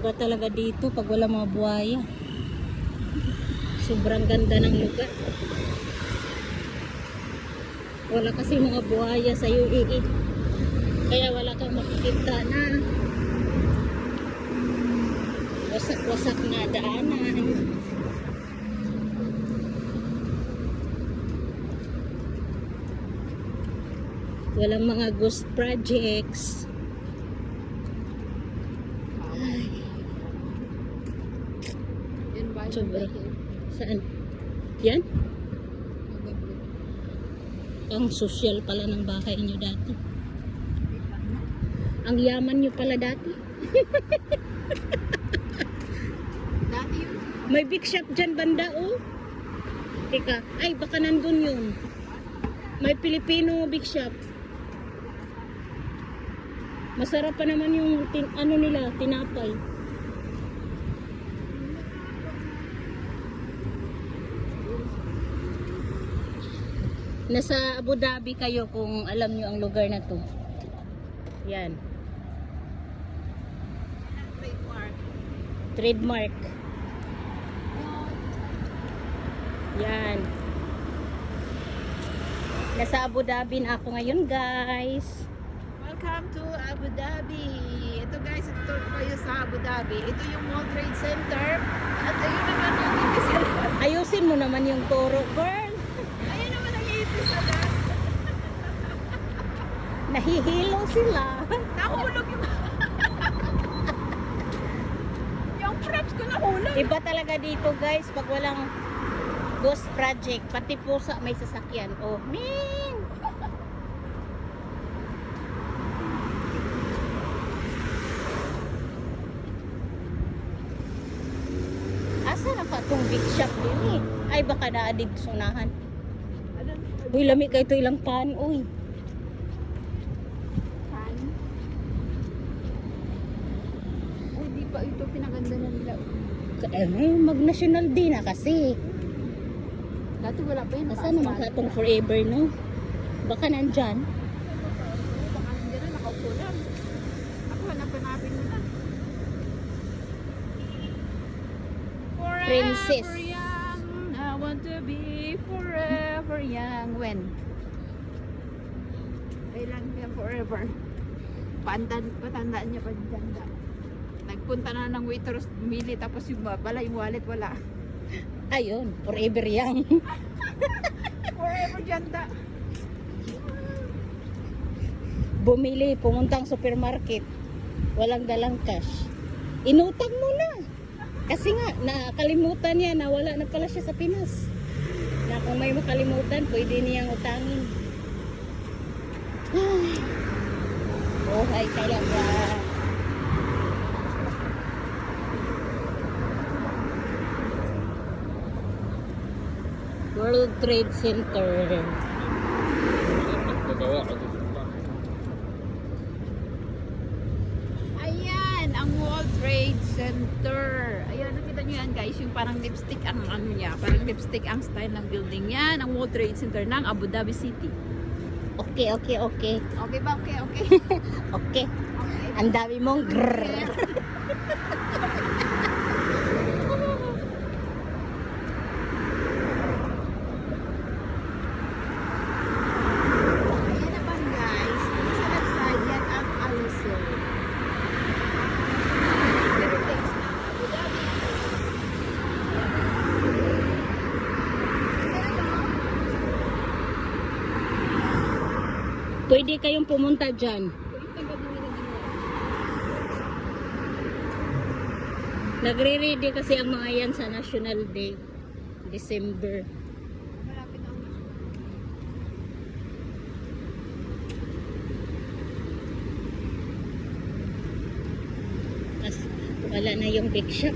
Iba talaga dito pag wala mga buhaya. Sobrang ganda ng lugar. Wala kasi mga buhaya sa UAE. Kaya wala kang makikita na wasak-wasak na daanan. Walang mga ghost projects. Sobra. Saan? Yan? Ang social pala ng bahay nyo dati. Ang yaman nyo pala dati. Dati yun. May big shop dyan banda, oh. Teka, ay baka nandun yun. May Filipino big shop. Masarap pa naman yung ano nila, tinapay. Nasa Abu Dhabi kayo kung alam nyo ang lugar na to. Yan. Trademark. Yan. Nasa Abu Dhabi na ako ngayon, guys. Welcome to Abu Dhabi. Ito guys, ito kayo sa Abu Dhabi. Ito yung World Trade Center. At ayun naman yung ipis. Ayusin mo naman yung toro, girl. Ayun naman ang ipis na dyan. Nahihilo sila. Nahulog yung... yung props ko nahulog. Iba talaga dito, guys, pag walang ghost project. Pati pusa may sasakyan. Oh, man! Asa na pa itong big shop din eh? Ay, baka naadig sunahan. Uy, lamig kayo ito ilang pan, uy. Pan? Oh, di ba ito pinaganda na nila? Mag-national day na kasi. Dati wala pa yun. Asa naman ka itong forever, no? Baka nandyan. Baka nandiyan na, nakaupo lang. Ako, hanap-hanapin mo na. Princess. Forever young, I want to be forever young. When? Kailan yan forever? Patandaan niya pa dyan. Nagpunta na ng waiters, mili, tapos yung bala, yung wallet wala. Ayun, forever young. Forever dyan da. Bumili, pumuntang supermarket. Walang dalang cash. Inutang mo na. Kasi nga, nakalimutan niya na wala na pala siya sa Pinas. Na kung may makalimutan, pwede niyang utangin. Ay, buhay talaga. World Trade Center. Ayan, ang World Trade Center. Ayan, nakita nyo yan guys, yung parang lipstick ang ano niya. Parang lipstick ang style ng building yan. Ang World Trade Center ng Abu Dhabi City. Okay. Okay ba? Okay. Okay. Okay. Ang dami mong grrr. Ayan naman guys, sa left side yan ang Al-Usul. Heritage ng Abu Dhabi. Pwede kayong pumunta dyan. Nagre-ready kasi ang mga yan sa National Day. December. Malapit ang Tapos wala na yung big shop.